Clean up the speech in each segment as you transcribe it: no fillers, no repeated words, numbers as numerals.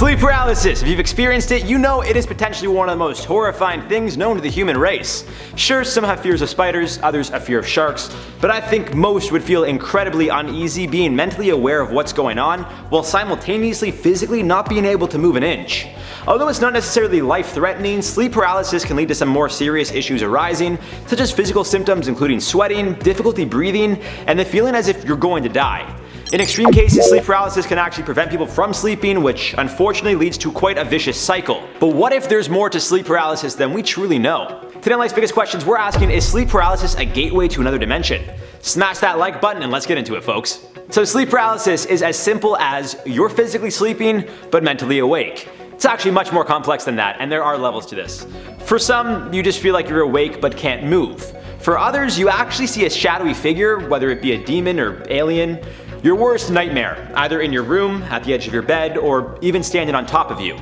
Sleep paralysis. If you've experienced it, you know it is potentially one of the most horrifying things known to the human race. Sure, some have fears of spiders, others a fear of sharks, but I think most would feel incredibly uneasy being mentally aware of what's going on, while simultaneously physically not being able to move an inch. Although it's not necessarily life-threatening, sleep paralysis can lead to some more serious issues arising, such as physical symptoms including sweating, difficulty breathing, and the feeling as if you're going to die. In extreme cases, sleep paralysis can actually prevent people from sleeping, which unfortunately leads to quite a vicious cycle. But what if there's more to sleep paralysis than we truly know? Today on Life's Biggest Questions, we're asking, is sleep paralysis a gateway to another dimension? Smash that like button and let's get into it, folks. So sleep paralysis is as simple as you're physically sleeping but mentally awake. It's actually much more complex than that, and there are levels to this. For some, you just feel like you're awake but can't move. For others, you actually see a shadowy figure, whether it be a demon or alien. Your worst nightmare, either in your room, at the edge of your bed, or even standing on top of you.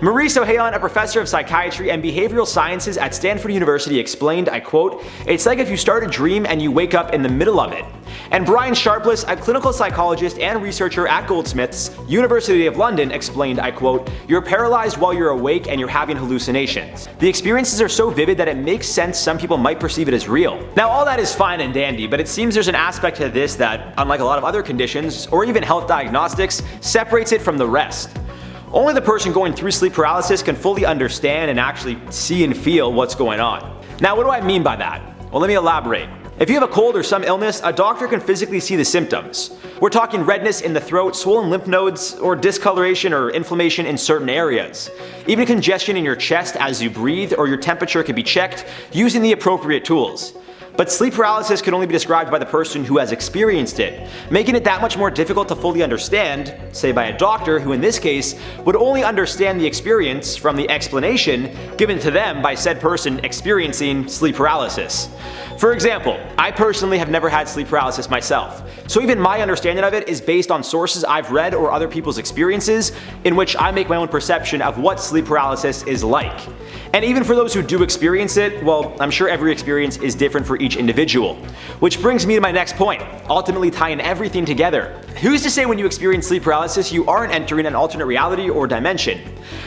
Maurice Ohayon, a professor of psychiatry and behavioral sciences at Stanford University, explained, I quote, "It's like if you start a dream and you wake up in the middle of it." And Brian Sharpless, a clinical psychologist and researcher at Goldsmiths, University of London, explained, I quote, "You're paralyzed while you're awake and you're having hallucinations. The experiences are so vivid that it makes sense some people might perceive it as real." Now all that is fine and dandy, but it seems there's an aspect to this that, unlike a lot of other conditions, or even health diagnostics, separates it from the rest. Only the person going through sleep paralysis can fully understand and actually see and feel what's going on. Now what do I mean by that? Well, let me elaborate. If you have a cold or some illness, a doctor can physically see the symptoms. We're talking redness in the throat, swollen lymph nodes, or discoloration or inflammation in certain areas. Even congestion in your chest as you breathe, or your temperature can be checked using the appropriate tools. But sleep paralysis can only be described by the person who has experienced it, making it that much more difficult to fully understand, say by a doctor who in this case would only understand the experience from the explanation given to them by said person experiencing sleep paralysis. For example, I personally have never had sleep paralysis myself, so even my understanding of it is based on sources I've read or other people's experiences, in which I make my own perception of what sleep paralysis is like. And even for those who do experience it, well, I'm sure every experience is different for each individual. Which brings me to my next point, ultimately tying everything together. Who's to say when you experience sleep paralysis you aren't entering an alternate reality or dimension?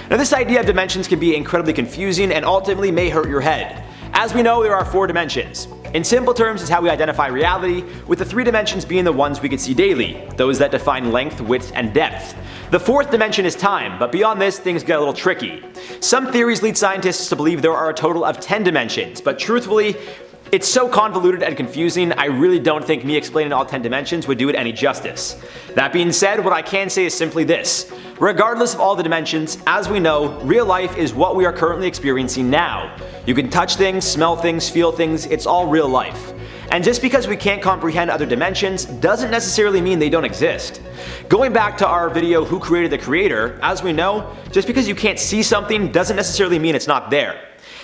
Now this idea of dimensions can be incredibly confusing and ultimately may hurt your head. As we know, there are 4 dimensions. In simple terms, it's how we identify reality, with the 3 dimensions being the ones we can see daily, those that define length, width, and depth. The 4th dimension is time, but beyond this, things get a little tricky. Some theories lead scientists to believe there are a total of 10 dimensions, but truthfully, it's so convoluted and confusing, I really don't think me explaining all 10 dimensions would do it any justice. That being said, what I can say is simply this. Regardless of all the dimensions, as we know, real life is what we are currently experiencing now. You can touch things, smell things, feel things, it's all real life. And just because we can't comprehend other dimensions doesn't necessarily mean they don't exist. Going back to our video, Who Created the Creator, as we know, just because you can't see something doesn't necessarily mean it's not there.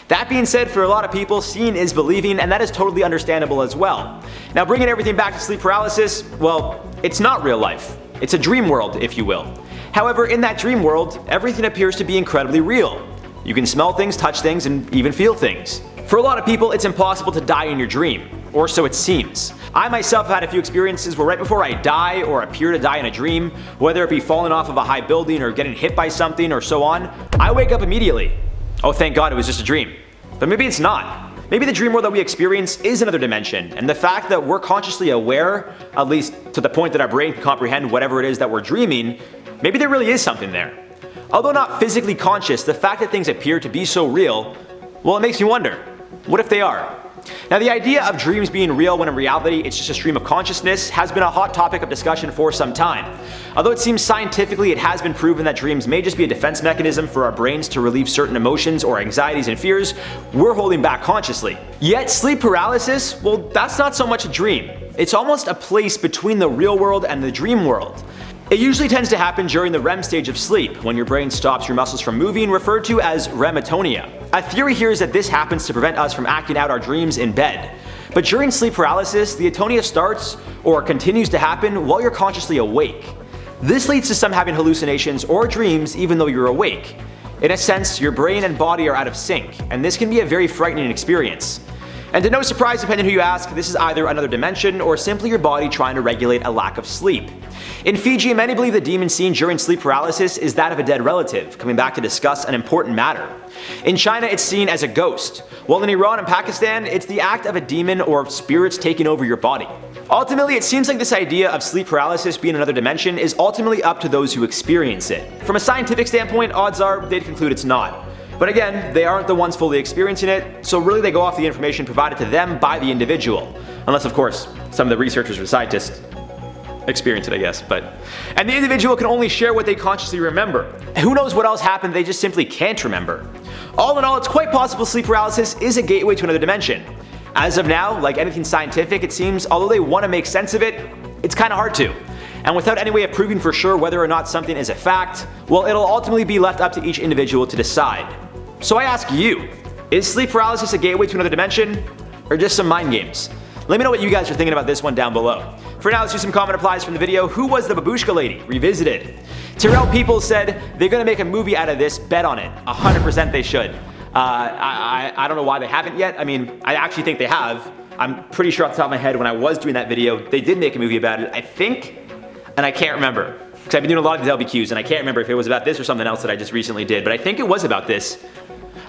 That being said, for a lot of people, seeing is believing, and that is totally understandable as well. Now bringing everything back to sleep paralysis, well, it's not real life. It's a dream world, if you will. However, in that dream world, everything appears to be incredibly real. You can smell things, touch things, and even feel things. For a lot of people, it's impossible to die in your dream, or so it seems. I myself have had a few experiences where right before I die or appear to die in a dream, whether it be falling off of a high building or getting hit by something or so on, I wake up immediately. Oh, thank God it was just a dream. But maybe it's not. Maybe the dream world that we experience is another dimension, and the fact that we're consciously aware, at least to the point that our brain can comprehend whatever it is that we're dreaming, maybe there really is something there. Although not physically conscious, the fact that things appear to be so real, well, it makes me wonder, what if they are? Now the idea of dreams being real when in reality it's just a stream of consciousness has been a hot topic of discussion for some time. Although it seems scientifically it has been proven that dreams may just be a defense mechanism for our brains to relieve certain emotions or anxieties and fears we're holding back consciously. Yet sleep paralysis, well, that's not so much a dream. It's almost a place between the real world and the dream world. It usually tends to happen during the REM stage of sleep, when your brain stops your muscles from moving, referred to as REMatonia. A theory here is that this happens to prevent us from acting out our dreams in bed. But during sleep paralysis, the atonia starts or continues to happen while you're consciously awake. This leads to some having hallucinations or dreams even though you're awake. In a sense, your brain and body are out of sync, and this can be a very frightening experience. And to no surprise, depending on who you ask, this is either another dimension or simply your body trying to regulate a lack of sleep. In Fiji, many believe the demon seen during sleep paralysis is that of a dead relative, coming back to discuss an important matter. In China, it's seen as a ghost, while in Iran and Pakistan, it's the act of a demon or spirits taking over your body. Ultimately, it seems like this idea of sleep paralysis being another dimension is ultimately up to those who experience it. From a scientific standpoint, odds are they'd conclude it's not. But again, they aren't the ones fully experiencing it, so really they go off the information provided to them by the individual. Unless, of course, some of the researchers or scientists experience it, I guess. And the individual can only share what they consciously remember. Who knows what else happened they just simply can't remember. All in all, it's quite possible sleep paralysis is a gateway to another dimension. As of now, like anything scientific, it seems, although they want to make sense of it, it's kind of hard to. And without any way of proving for sure whether or not something is a fact, well, it'll ultimately be left up to each individual to decide. So I ask you, is sleep paralysis a gateway to another dimension, or just some mind games? Let me know what you guys are thinking about this one down below. For now, let's do some comment replies from the video. Who was the babushka lady? Revisited. Tyrell People said they're gonna make a movie out of this, bet on it. 100% they should. I don't know why they haven't yet. I mean, I actually think they have. I'm pretty sure off the top of my head when I was doing that video, they did make a movie about it, I think, and I can't remember. Because I've been doing a lot of these LBQs and I can't remember if it was about this or something else that I just recently did, but I think it was about this.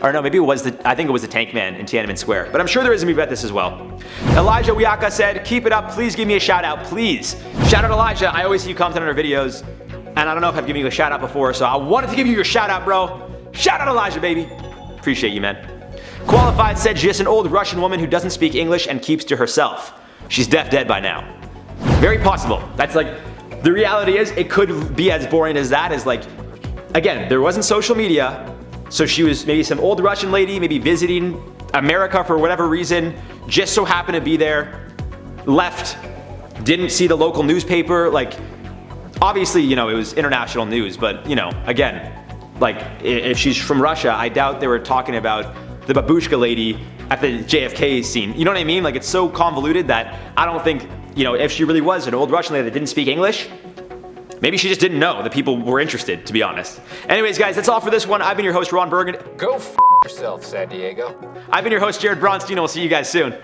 Or no, maybe it was I think it was the Tank Man in Tiananmen Square. But I'm sure there is a movie about this as well. Elijah Wiaka said, keep it up, please give me a shout out, please. Shout out Elijah, I always see you comment on our videos. And I don't know if I've given you a shout out before, so I wanted to give you your shout out, bro. Shout out Elijah, baby. Appreciate you, man. Qualified said she's just an old Russian woman who doesn't speak English and keeps to herself. She's dead by now. Very possible. That's like, the reality is it could be as boring as that, as like, again, there wasn't social media, so she was maybe some old Russian lady, maybe visiting America for whatever reason, just so happened to be there, left, didn't see the local newspaper, like, obviously, you know, it was international news, but, you know, again, like, if she's from Russia, I doubt they were talking about the babushka lady at the JFK scene. You know what I mean? Like, it's so convoluted that I don't think, you know, if she really was an old Russian lady that didn't speak English, maybe she just didn't know that people were interested, to be honest. Anyways, guys, that's all for this one. I've been your host, Ron Burgundy. Go f yourself, San Diego. I've been your host, Jared Bronstein, and we'll see you guys soon.